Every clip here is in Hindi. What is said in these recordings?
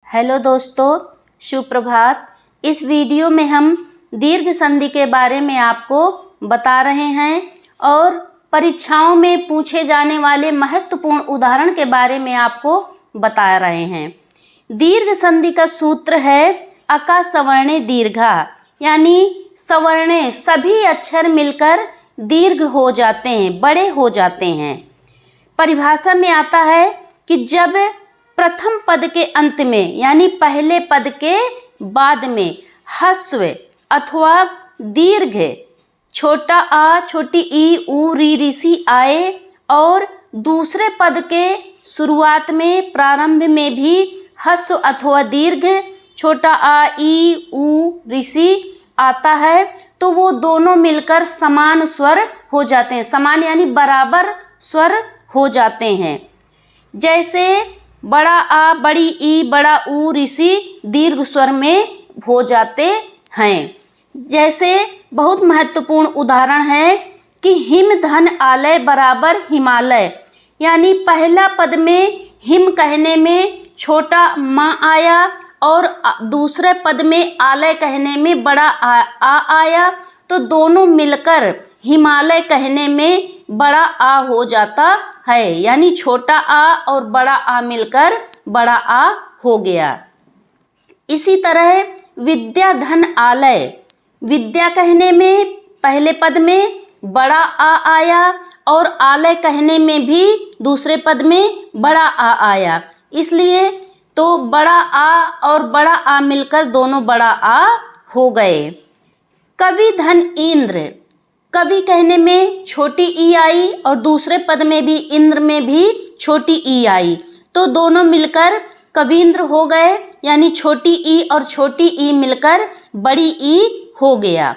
हेलो दोस्तों, सुप्रभात। इस वीडियो में हम दीर्घ संधि के बारे में आपको बता रहे हैं और परीक्षाओं में पूछे जाने वाले महत्वपूर्ण उदाहरण के बारे में आपको बता रहे हैं। दीर्घ संधि का सूत्र है अका सवर्णे दीर्घा, यानी सवर्णे सभी अक्षर मिलकर दीर्घ हो जाते हैं, बड़े हो जाते हैं। परिभाषा में आता है कि जब प्रथम पद के अंत में यानी पहले पद के बाद में ह्रस्व अथवा दीर्घ छोटा आ, छोटी ई, ऊ, री, ऋषि आए और दूसरे पद के शुरुआत में प्रारंभ में भी ह्रस्व अथवा दीर्घ छोटा आ, ई, ऊ, ऋषि आता है तो वो दोनों मिलकर समान स्वर हो जाते हैं। समान यानी बराबर स्वर हो जाते हैं। जैसे बड़ा आ, बड़ी ई, बड़ा ऊ, ऋषि दीर्घ स्वर में हो जाते हैं। जैसे बहुत महत्वपूर्ण उदाहरण है कि हिम धन आलय बराबर हिमालय, यानी पहला पद में हिम कहने में छोटा माँ आया और दूसरे पद में आलय कहने में बड़ा आ आया तो दोनों मिलकर हिमालय कहने में बड़ा आ हो जाता है, यानी छोटा आ और बड़ा आ मिलकर बड़ा आ हो गया। इसी तरह विद्या धन आलय, विद्या कहने में पहले पद में बड़ा आ आया और आलय कहने में भी दूसरे पद में बड़ा आ आया, इसलिए तो बड़ा आ और बड़ा आ मिलकर दोनों बड़ा आ हो गए। कवि धन इंद्र, कवि कहने में छोटी ई आई और दूसरे पद में भी इंद्र में भी छोटी ई आई तो दोनों मिलकर कविंद्र हो गए, यानी छोटी ई और छोटी ई मिलकर बड़ी ई हो गया।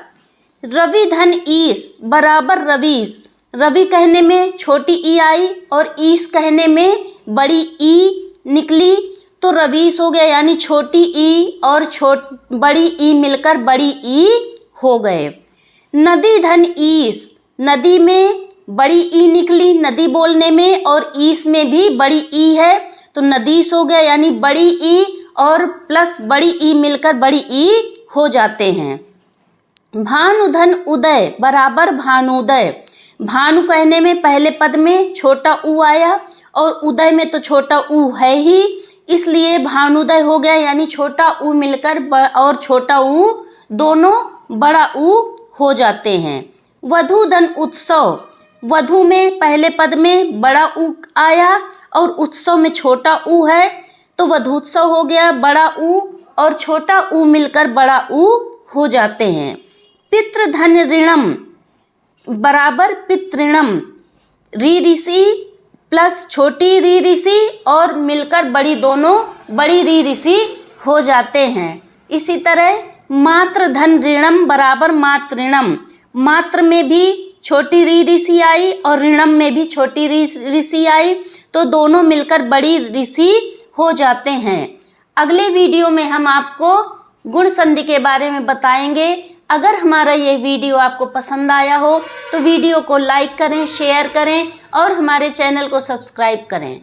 रवि धन ईस बराबर रवीस, रवि कहने में छोटी ई आई और ईस कहने में बड़ी ई निकली तो रवीस हो गया, यानी छोटी ई और बड़ी ई मिलकर बड़ी ई हो गए। नदी धन ईस, नदी में बड़ी ई निकली नदी बोलने में और ईस में भी बड़ी ई है तो नदीस हो गया, यानी बड़ी ई और प्लस बड़ी ई मिलकर बड़ी ई हो जाते हैं। भानु धन उदय बराबर भानुदय, भानु कहने में पहले पद में छोटा ऊ आया और उदय में तो छोटा ऊ है ही, इसलिए भानुदय हो गया, यानी छोटा ऊ मिलकर और छोटा ऊ दोनों बड़ा ऊ हो जाते हैं। वधू धन उत्सव, वधू में पहले पद में बड़ा ऊ आया और उत्सव में छोटा ऊ है तो वधूत्सव हो गया, बड़ा ऊ और छोटा ऊ मिलकर बड़ा ऊ हो जाते हैं। पितृधन ऋणम बराबर पितृणम, री ऋषि प्लस छोटी री ऋषि और मिलकर बड़ी दोनों बड़ी री ऋषि हो जाते हैं। इसी तरह मात्र धन ऋणम बराबर मातृणम, मात्र में भी छोटी री ऋषि आई और ऋणम में भी छोटी री ऋषि आई तो दोनों मिलकर बड़ी ऋषि हो जाते हैं। अगले वीडियो में हम आपको गुण संधि के बारे में बताएंगे। अगर हमारा ये वीडियो आपको पसंद आया हो तो वीडियो को लाइक करें, शेयर करें और हमारे चैनल को सब्सक्राइब करें।